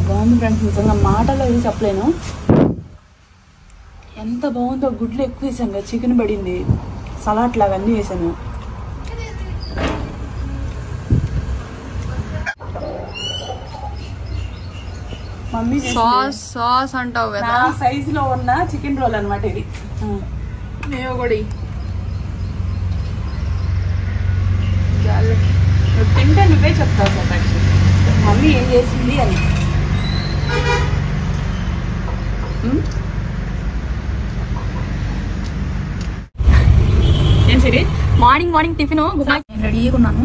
బాగుంది ఫ్రెండ్స్, నిజంగా మాటలో ఇది చెప్పలేను. ఎంత బాగుందో. గుడ్లు ఎక్కువ వేసాను కదా, చికెన్ పడింది, సలాడ్ లాగా అన్నీ వేసాను. మమ్మీ సాస్ అంటావు కదా, నా సైజులో ఉన్న చికెన్ రోల్ అనమాట ఇది. నేను కూడా నువ్వు తింటే నువ్వే చెప్తావు సార్ మమ్మీ ఏం చేసింది అని. ఏం సరే మార్నింగ్ టిఫిన్ నేను రెడీగా ఉన్నాను.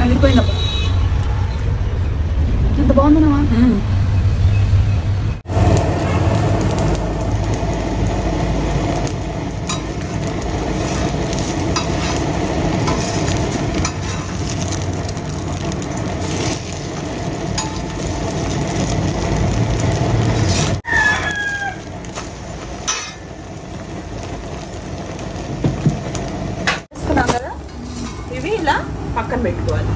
అదిరిపోయిందప్ప, ఎంత బాగుందమ్మా. కదా, ఇవి ఇలా పక్కన పెట్టుకోవాలి.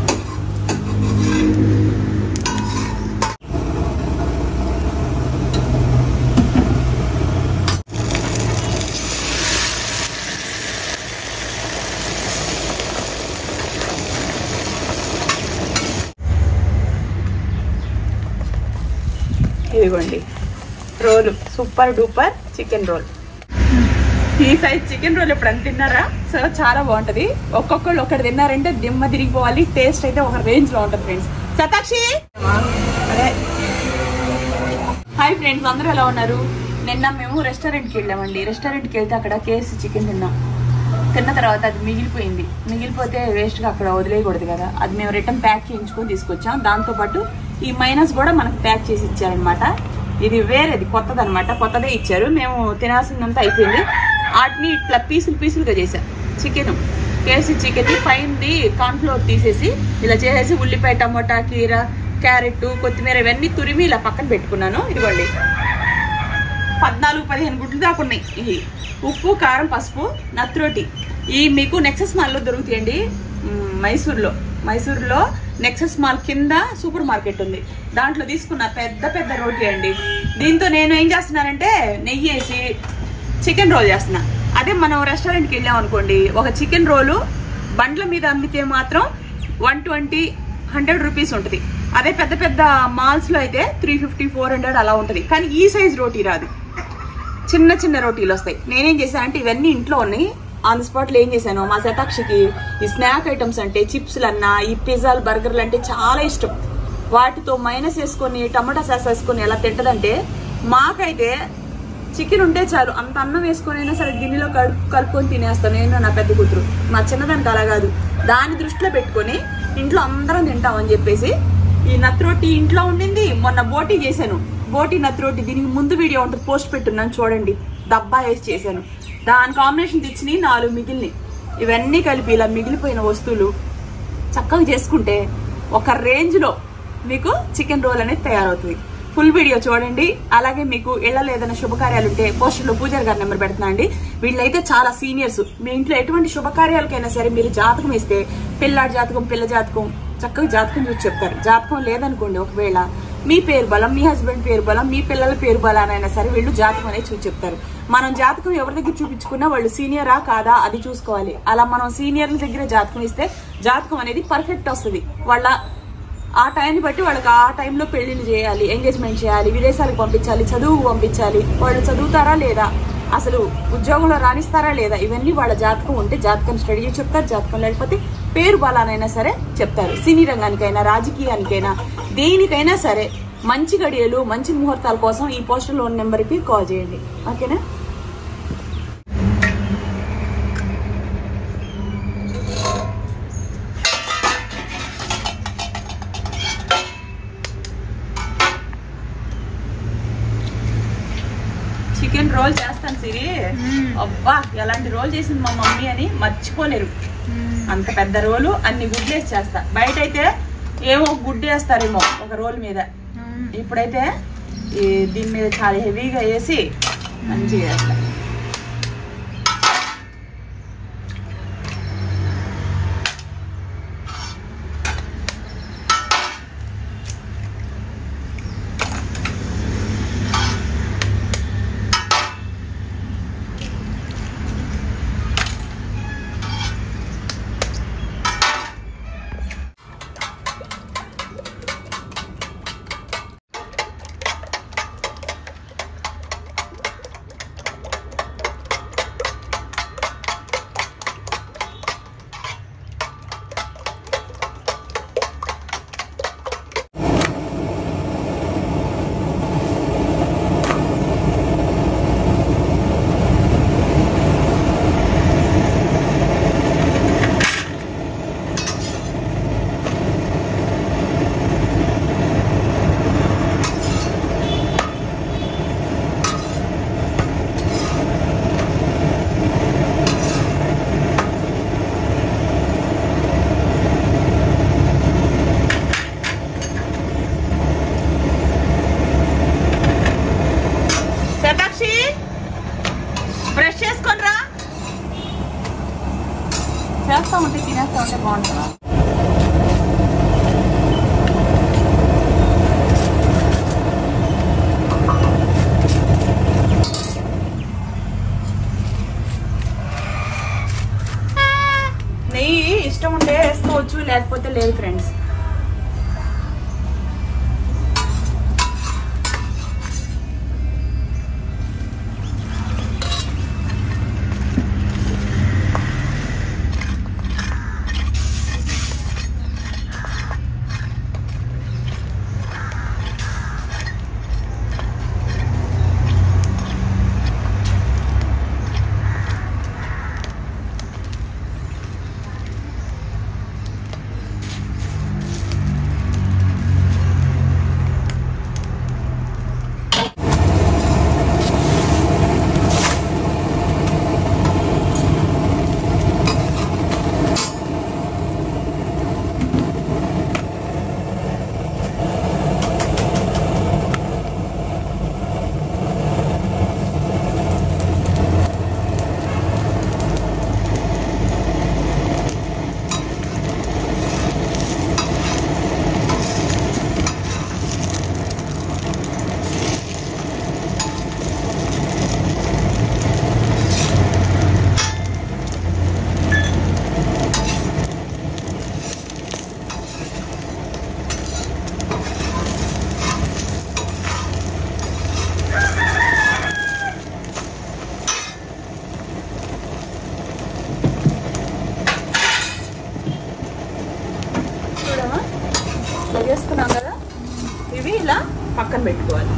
ఇదిగోండి రోలు, సూపర్ డూపర్ చికెన్ రోల్. ఈ సైజ్ చికెన్ రోల్ ఎప్పుడన్నా తిన్నారా? సో చాలా బాగుంటది. ఒక్కొక్కళ్ళు ఒకటి తిన్నారంటే దిమ్మ తిరిగిపోవాలి. టేస్ట్ అయితే ఒక రేంజ్ లో ఉంటుంది ఫ్రెండ్స్. సతాక్షి, అదే హాయ్ ఫ్రెండ్స్, అందరూ ఎలా ఉన్నారు? నిన్న మేము రెస్టారెంట్కి వెళ్ళామండి. రెస్టారెంట్కి వెళ్తే అక్కడ KFC చికెన్ తిన్నాం. తిన్న తర్వాత అది మిగిలిపోయింది. మిగిలిపోతే వేస్ట్గా అక్కడ వదిలేయకూడదు కదా, అది మేము రిటర్న్ ప్యాక్ చేయించుకొని తీసుకొచ్చాం. దాంతోపాటు ఈ మైనస్ కూడా మనకు ప్యాక్ చేసి ఇచ్చారనమాట. ఇది వేరేది, కొత్తది అనమాట, కొత్తదే ఇచ్చారు. మేము తినాల్సిందంతా అయిపోయింది. వాటిని ఇట్లా పీసులుగా చేసాం. చికెన్ KFC చికెన్ పైనది కార్న్ఫ్లోర్ తీసేసి ఇలా చేసేసి ఉల్లిపాయ, టమోటా, కీర, క్యారెట్, కొత్తిమీర ఇవన్నీ తురిమి ఇలా పక్కన పెట్టుకున్నాను. ఇదిగోండి 14-15 గుడ్లు దాకా ఉన్నాయి. ఇవి ఉప్పు, కారం, పసుపు, నత్రోటి. ఈ మీకు నెక్సెస్ మాల్లో దొరుకుతాయండి. మైసూర్లో నెక్సెస్ మాల్ కింద సూపర్ మార్కెట్ ఉంది. దాంట్లో తీసుకున్న పెద్ద రోటీ అండి. దీంతో నేను ఏం చేస్తున్నానంటే నెయ్యి వేసి చికెన్ రోల్ చేస్తున్నా. అదే మనం రెస్టారెంట్కి వెళ్ళాం అనుకోండి, ఒక చికెన్ రోలు బండ్ల మీద అమ్మితే మాత్రం 120-100 రూపీస్ ఉంటుంది. అదే పెద్ద మాల్స్లో అయితే 350-400 అలా ఉంటుంది. కానీ ఈ సైజ్ రోటీ రాదు, చిన్న రోటీలు వస్తాయి. నేనేం చేశాను అంటే ఇవన్నీ ఇంట్లో ఉన్నాయి. ఆన్ ది స్పాట్లో ఏం చేశాను, మా శతాక్షికి ఈ స్నాక్ ఐటమ్స్ అంటే చిప్స్లు అన్నా, ఈ పిజ్జాలు, బర్గర్లు అంటే చాలా ఇష్టం. వాటితో మైనస్ వేసుకొని టమాటా సాస్ వేసుకొని ఎలా తింటదంటే, మాకైతే చికెన్ ఉంటే చాలు, అంత అన్నం వేసుకొని అయినా సరే గిన్నెలో కలుపుకొని తినేస్తాను నేను, నా పెద్ద కూతురు. మా చిన్నదానికి అలా కాదు. దాన్ని దృష్టిలో పెట్టుకొని ఇంట్లో అందరం తింటామని చెప్పేసి ఈ నత్రోటి ఇంట్లో ఉండింది. మొన్న బోటీ చేశాను, బోటీ నత్రోటి. దీనికి ముందు వీడియో ఉంటుంది, పోస్ట్ పెట్టున్నాను చూడండి. డబ్బా వేసి చేశాను. దాని కాంబినేషన్ తెచ్చినాయి 4 మిగిలినాయి. ఇవన్నీ కలిపి ఇలా మిగిలిపోయిన వస్తువులు చక్కగా చేసుకుంటే ఒక రేంజ్లో మీకు చికెన్ రోల్ అనేది తయారవుతుంది. ఫుల్ వీడియో చూడండి. అలాగే మీకు ఇళ్లలో ఏదైనా శుభకార్యాలు ఉంటే పోస్టర్లో పూజారి గారి నెంబర్ పెడుతున్నా అండి. వీళ్ళైతే చాలా సీనియర్స్. మీ ఇంట్లో ఎటువంటి శుభకార్యాలకైనా సరే మీరు జాతకం ఇస్తే, పిల్లాడి జాతకం, పిల్ల జాతకం, చక్కగా జాతకం చూసి చెప్తారు. జాతకం లేదనుకోండి, ఒకవేళ మీ పేరు బలం, మీ హస్బెండ్ పేరు బలం, మీ పిల్లల పేరు బలానైనా సరే వీళ్ళు జాతకం అనేది చూసి చెప్తారు. మనం జాతకం ఎవరి దగ్గర చూపించుకున్నా వాళ్ళు సీనియరా కాదా అది చూసుకోవాలి. అలా మనం సీనియర్ల దగ్గర జాతకం ఇస్తే జాతకం అనేది పర్ఫెక్ట్ వస్తుంది. వాళ్ళ ఆ టైంని బట్టి వాళ్ళకి ఆ టైంలో పెళ్లిని చేయాలి, ఎంగేజ్మెంట్ చేయాలి, విదేశాలకు పంపించాలి, చదువుకు పంపించాలి, వాళ్ళు చదువుతారా లేదా, అసలు ఉద్యోగంలో రాణిస్తారా లేదా, ఇవన్నీ వాళ్ళ జాతకం ఉంటే జాతకం స్టడీ చేసి చెప్తారు. జాతకం లేకపోతే పేరు బలానైనా సరే చెప్తారు. సినీ రంగానికైనా, రాజకీయానికైనా, దేనికైనా సరే మంచి గడియలు, మంచి ముహూర్తాల కోసం ఈ పోస్టర్లో ఉన్న నెంబర్కి కాల్ చేయండి. ఓకేనా? చికెన్ రోల్ చేస్తాను సిరి. అబ్బా ఎలాంటి రోల్ చేసింది మా మమ్మీ అని మర్చిపోలేరు. అంత పెద్ద రోలు, అన్ని గుడ్లు వేసి చేస్తా. బయట అయితే ఏమో గుడ్డు వేస్తారేమో ఒక రోల్ మీద. ఇప్పుడైతే దీని మీద చాలా హెవీగా వేసి మంచిగా చేస్తా. ఇవి ఇలా పక్కన పెట్టుకోవాలి.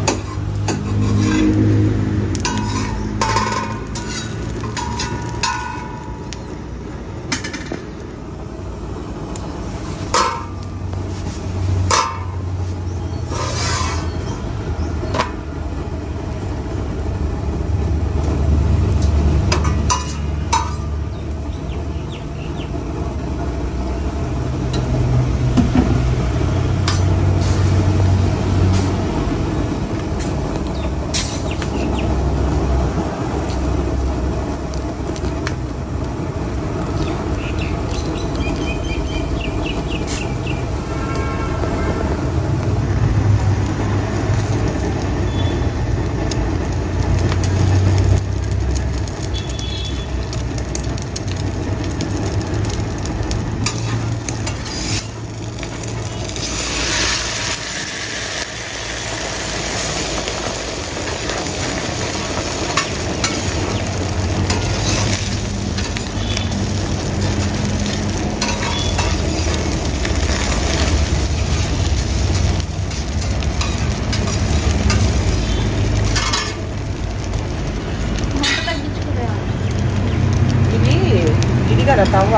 కదా తవ్వ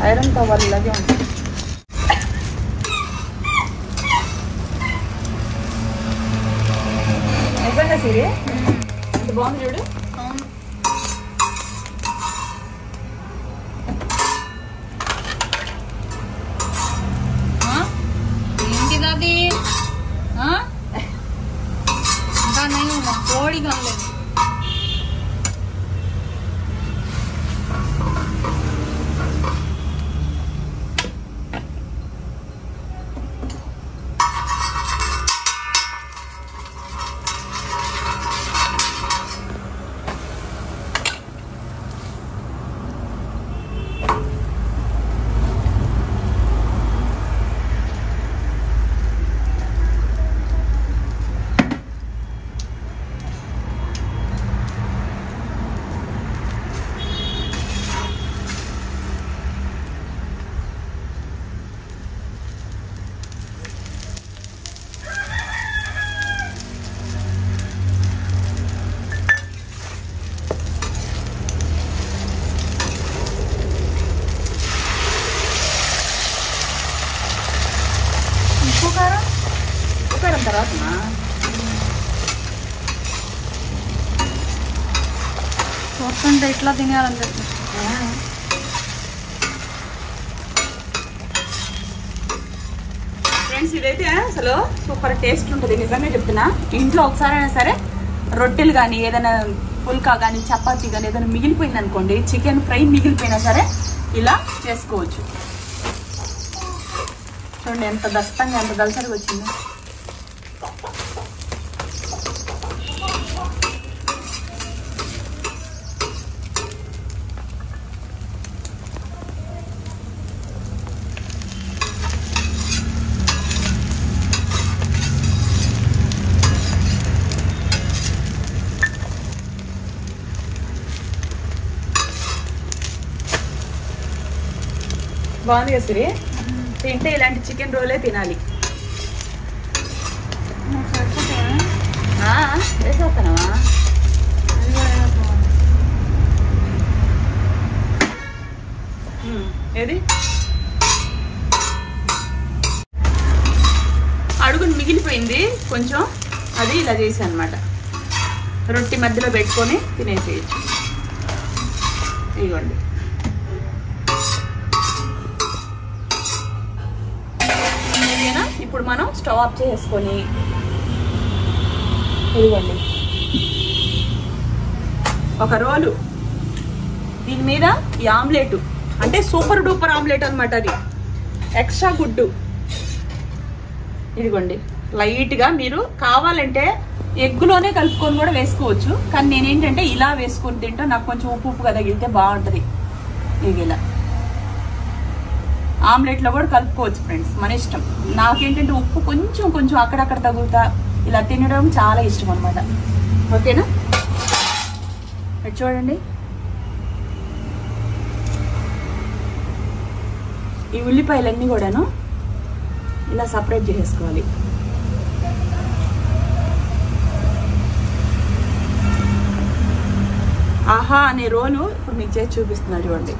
ఐరన్ తవ్వాలి ఇలాగే ఉంటుంది. నిజంగా సిరి ఎంత బాగుంది చూడు. ఏంటిది అది? ఇంకా నేను కోడి కాలేదు. ఉప్పు తర్వాత చూస్తుంటే ఇట్లా తినేయాలని చెప్పి ఫ్రెండ్స్ ఇదైతే అసలు సూపర్ టేస్ట్ ఉంటుంది. నిజంగా చెప్తున్నా. ఇంట్లో ఒకసారి అయినా సరే రొట్టెలు కానీ ఏదైనా పుల్కా కానీ చపాతీ కానీ ఏదైనా మిగిలిపోయింది అనుకోండి, చికెన్ ఫ్రై మిగిలిపోయినా సరే ఇలా చేసుకోవచ్చు. చూడండి ఎంత దట్టంగా ఎంత దళసరిగా వచ్చింది. బాగుంది కదా సిరి. తింటే ఇలాంటి చికెన్ రోలే తినాలి. వేసేస్తానవా? ఏది అడుగును మిగిలిపోయింది కొంచెం, అది ఇలా చేసా అనమాట. రొట్టి మధ్యలో పెట్టుకొని తినేసేయచ్చు. ఇదిగోండి. ఇప్పుడు మనం స్టవ్ ఆఫ్ చేసుకొని ఇదిగోండి ఒక రోలు, దీని మీద ఈ ఆమ్లెట్ అంటే సూపర్ డూపర్ ఆమ్లెట్ అనమాట. అది ఎక్స్ట్రా గుడ్డు. ఇదిగోండి లైట్గా మీరు కావాలంటే ఎగ్గులోనే కలుపుకొని కూడా వేసుకోవచ్చు, కానీ నేనేంటంటే ఇలా వేసుకొని తింటా. నాకు కొంచెం ఉప్పు ఉప్పుగా తగిలితే బాగుంటుంది. ఇది ఇలా ఆమ్లెట్లో కూడా కలుపుకోవచ్చు ఫ్రెండ్స్, మన ఇష్టం. నాకేంటంటే ఉప్పు కొంచెం కొంచెం అక్కడక్కడ తగులుతా ఇలా తినడం చాలా ఇష్టం అనమాట. ఓకేనా? చూడండి ఈ ఉల్లిపాయలన్నీ కూడాను ఇలా సపరేట్ చేసేసుకోవాలి. ఆహా అనే రోలు ఇప్పుడు మీకు చేసి చూపిస్తున్నారు చూడండి.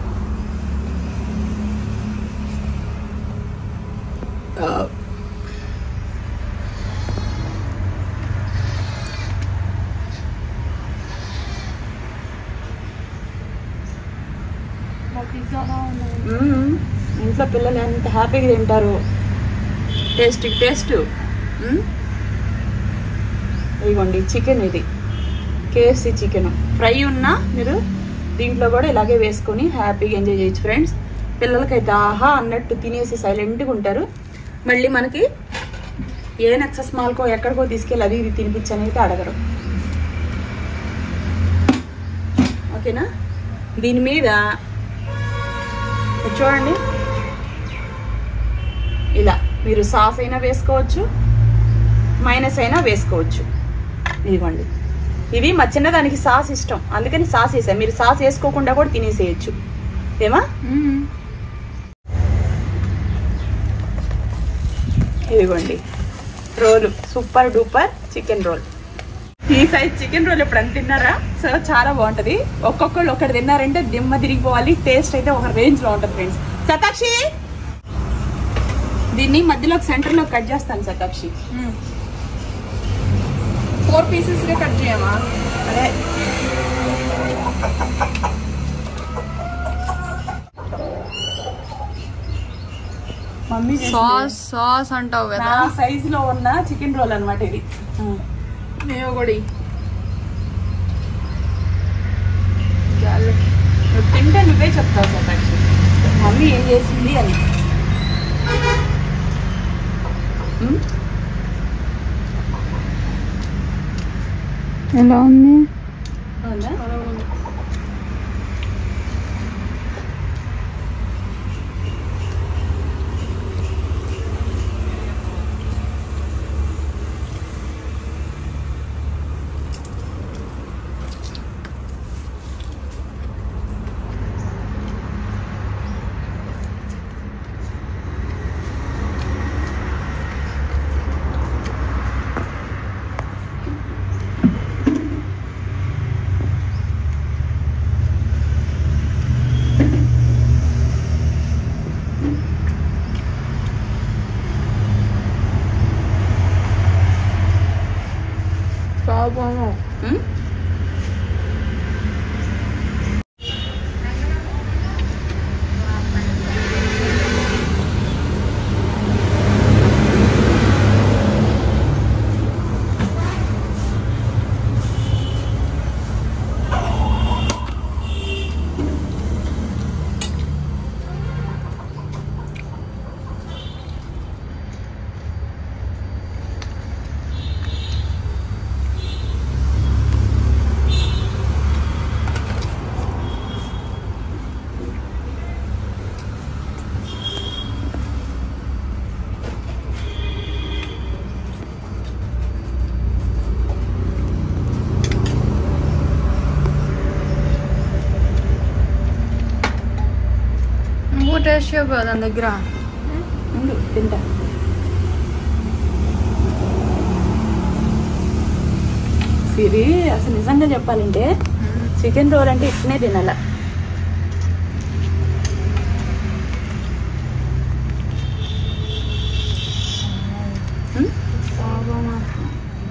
ఇంట్లో పిల్లలు ఎంత హ్యాపీగా తింటారు. టేస్ట్ ఇదిగోండి చికెన్, ఇది KFC చికెన్ ఫ్రై ఉన్నా మీరు దీంట్లో కూడా ఇలాగే వేసుకొని హ్యాపీగా ఎంజాయ్ చేయొచ్చు ఫ్రెండ్స్. పిల్లలకైతే ఆహా అన్నట్టు తినేసి సైలెంట్గా ఉంటారు. మళ్ళీ మనకి ఏ నెక్సస్ మాల్కో ఎక్కడికో తీసుకెళ్ళి అది ఇది తినిపించనైతే అడగరు. ఓకేనా? దీని మీద చూడండి ఇలా మీరు సాస్ అయినా వేసుకోవచ్చు, మైనస్ అయినా వేసుకోవచ్చు. ఇదిగోండి, ఇది మా చిన్నదానికి సాస్ ఇష్టం, అందుకని సాస్ వేసాను. మీరు సాస్ వేసుకోకుండా కూడా తినేసేయచ్చు. ఏమా? ఇదిగోండి రోలు, సూపర్ డూపర్ చికెన్ రోల్. ఈ సైజ్ చికెన్ రోల్ ఎప్పుడైనా తిన్నారా? సో చాలా బాగుంటుంది. ఒక్కొక్కళ్ళు ఒకటి తిన్నారంటే దిమ్మ తిరిగిపోవాలి. టేస్ట్ అయితే ఒక రేంజ్లో ఉంటుంది ఫ్రెండ్స్. శతాక్షి, దీన్ని మధ్యలో సెంటర్లో కట్ చేస్తాను. శతాక్షి 4 పీసెస్గా కట్ చేయమా? అదే మమ్మీ సాస్ అంటావు కదా, నా సైజులో ఉన్న చికెన్ రోల్ అనమాట ఇది. నేను కూడా నువ్వు తింటే నువ్వే చెప్తావు శతాక్షి మమ్మీ ఏం చేసింది అని. ఎలా ఉంది? టేస్ట్ చేయవు కదా దాని దగ్గర. తింటా. సిరి అసలు నిజంగా చెప్పాలంటే చికెన్ రోల్ అంటే ఇట్నే తినాల.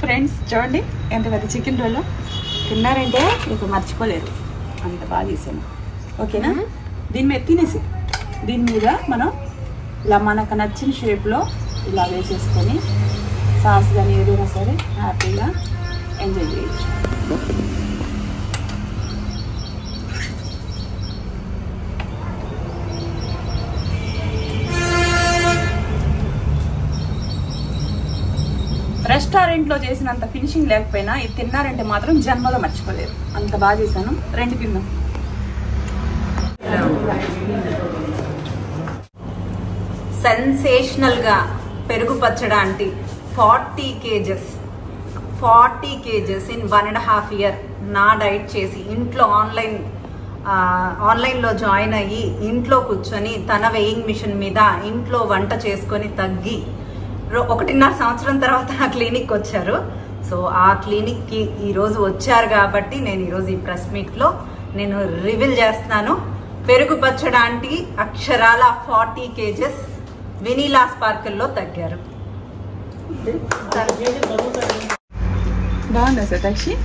ఫ్రెండ్స్ చూడండి ఎంత పెద్ద చికెన్ రోల్ తిన్నారంటే ఇక మర్చిపోలేరు, అంత బాగా చేసాను. ఓకేనా? దీని మీద తినేసి దీని మీద మనం ఇలా మనకు నచ్చిన షేప్లో ఇలా వేసేసుకొని సాస్ కానీ ఏదైనా సరే హ్యాపీగా ఎంజాయ్ చేయొచ్చు. రెస్టారెంట్లో చేసినంత ఫినిషింగ్ లేకపోయినా ఇది తిన్నారంటే మాత్రం జన్మలో మర్చిపోలేరు, అంత బాగా చేశాను. రెండు తిందాం. సెన్సేషనల్గా పెరుగు పచ్చడి ఆంటీ 40 kgs ఇన్ 1.5 year నా డైట్ చేసి ఇంట్లో ఆన్లైన్ ఆన్లైన్లో జాయిన్ అయ్యి ఇంట్లో కూర్చొని తన వెయింగ్ మిషన్ మీద ఇంట్లో వంట చేసుకొని తగ్గి 1.5 సంవత్సరం తర్వాత నా క్లినిక్ వచ్చారు. సో ఆ క్లినిక్కి ఈరోజు వచ్చారు కాబట్టి నేను ఈరోజు ఈ ప్రెస్ మీట్లో నేను రివీల్ చేస్తున్నాను. పెరుగు పచ్చడి ఆంటీ అక్షరాల 40 kgs వెనీలా స్పార్కిల్లో తగ్గారు. బాగుందా సతాక్షి?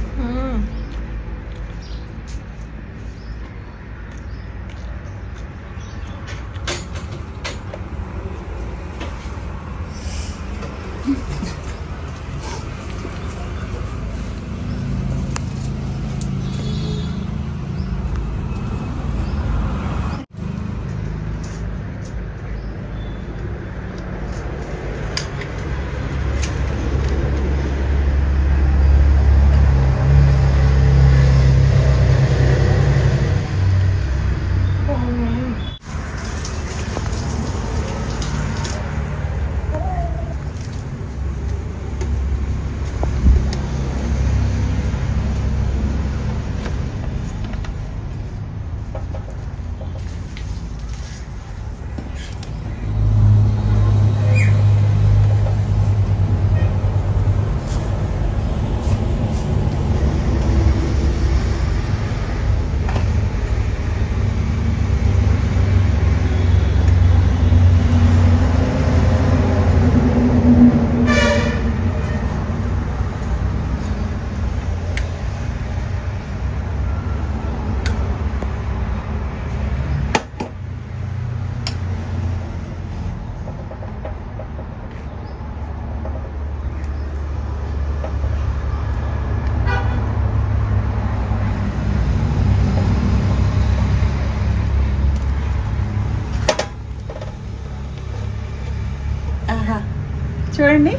చూడండి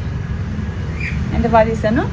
ఎంత బాగా తీసాను.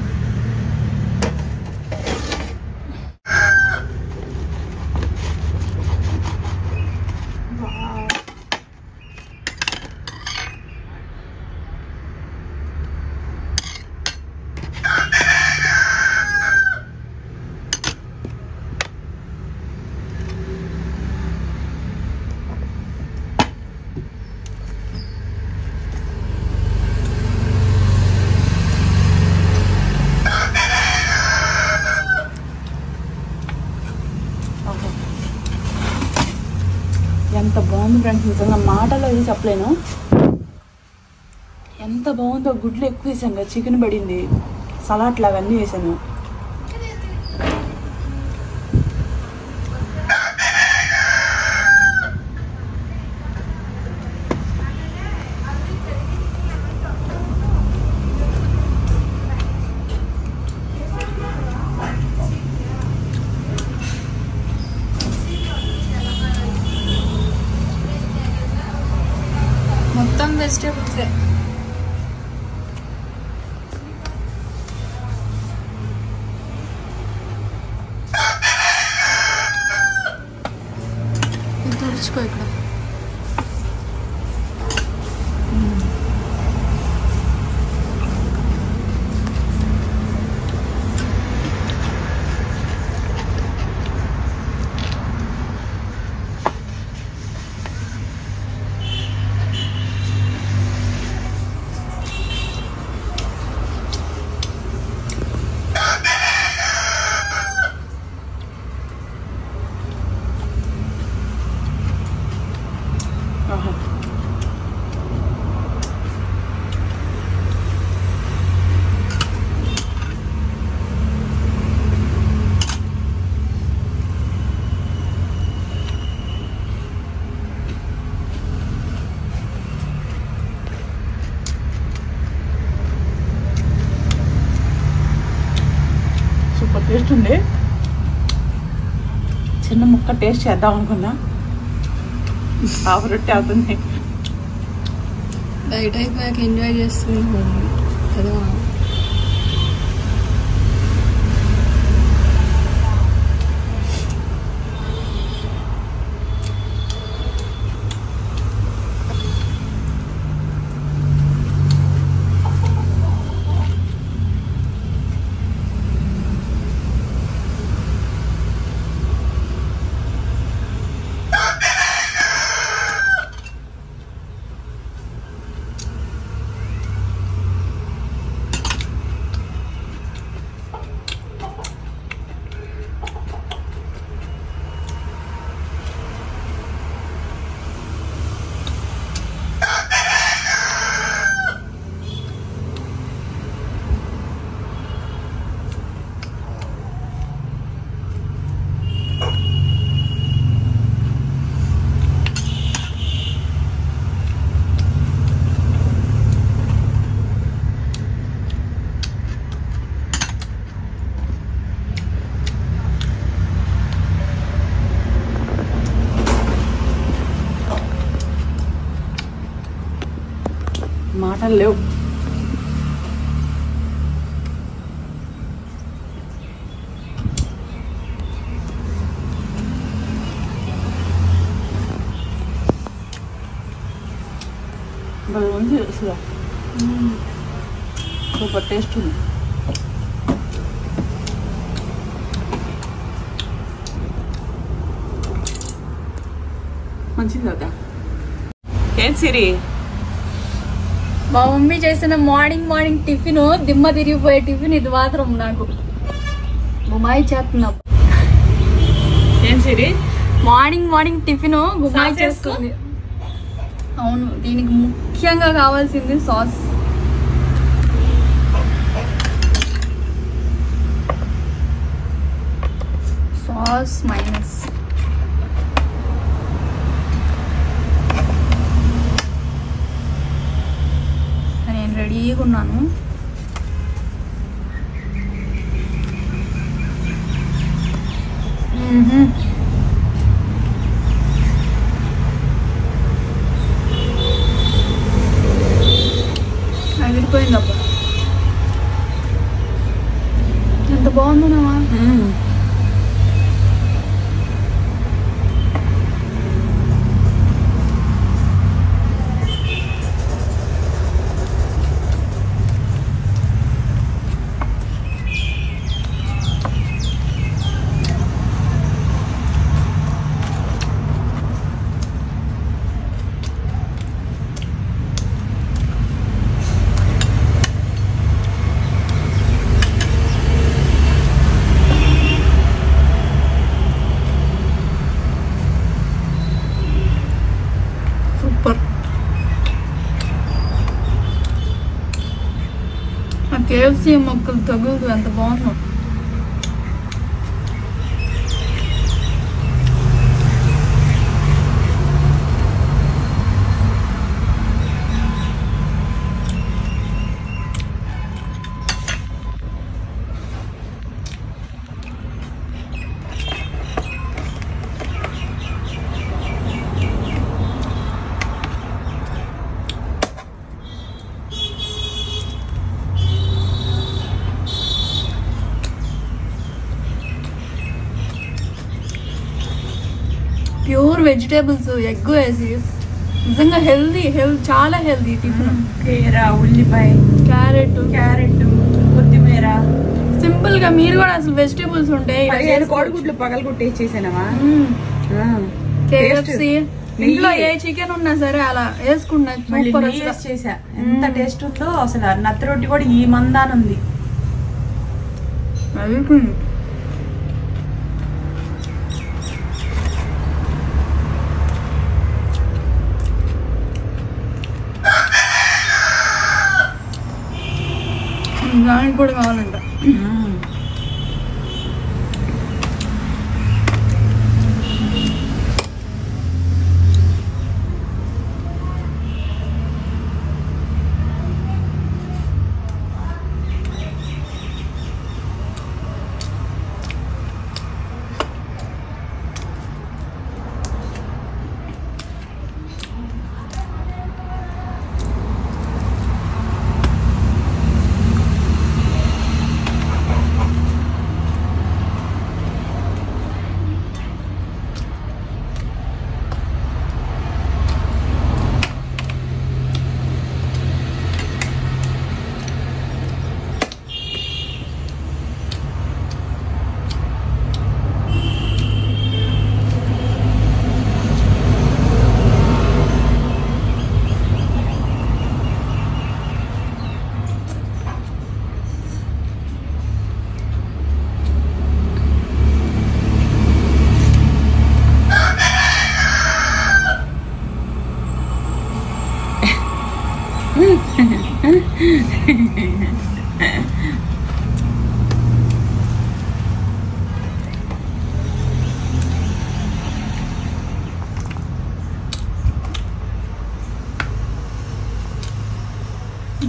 ఎంత బాగుంది ఫ్రెండ్స్, నిజంగా మాటలో ఇది చెప్పలేను. ఎంత బాగుందో. గుడ్లు ఎక్కువ వేసాను కదా, చికెన్ పడింది, సలాడ్ లాగా అన్నీ వేసాను. మొత్తం వెజిటేబుల్స్. తుడుచుకో ఇక్కడ. సూపర్ టేస్ట్ ఉంది. చిన్న ముక్క టేస్ట్ చేద్దాం అనుకున్నా, ఆవు రొట్టె అవుతుంది. బయట అయిపోయాక ఎంజాయ్ చేస్తున్నాను కదా. మాటలు లేవు. మంచి అసలు సూపర్ టేస్ట్ ఉంది. మంచిది కదా. ఏం సిరి మా మమ్మీ చేసిన మార్నింగ్ టిఫిన్ దిమ్మ తిరిగిపోయే టిఫిన్ ఇది మాత్రం నాకు గుమాయి చేస్తున్నా. ఏం సిరి మార్నింగ్ టిఫిన్ గుమాయి చేస్తుంది. అవును, దీనికి ముఖ్యంగా కావాల్సింది సాస్. Sauce minus. నేను రెడీగా ఉన్నాను. అదిరిపోయిందబ్బా, ఎంత బాగుందన్నావా. సూపర్. ఆ కేఎఫ్సీ మొక్కలు తగులుతూ ఎంత బాగుందో. ప్యూర్ వెజిటేబుల్స్, ఎగ్ వేసి నిజంగా చాలా హెల్దీ టిఫిన్. కీర, ఉల్లిపాయ, క్యారెట్, కొత్తిమీర. సింపుల్ గా మీరు కూడా అసలు వెజిటేబుల్స్ ఉంటాయి. కోడిగుడ్లు పగలగొట్టేసేసానవా? కేఎఫ్సీ ఇంట్లో ఏ చికెన్ ఉన్నా సరే అలా వేసుకున్నా సూపర్. చేసా ఎంత టేస్ట్ ఉందో అసలు. నత్తి రొట్టి కూడా ఈ మందానుంది. దానికి కూడా కావాలంట.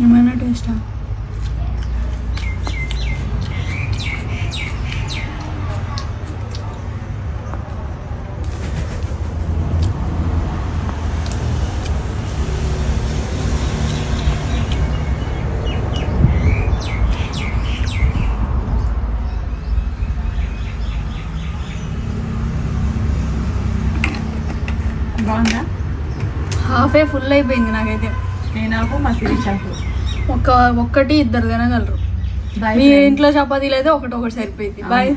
ఏమైనా టేస్టా? హాఫే ఫుల్ అయిపోయింది నాకైతే. నేను మా శిరీషకు ఒక్కటి ఇద్దరు తినగలరు. మీ ఇంట్లో చపాతీలు అయితే ఒకటి సరిపోయింది. బాయ్.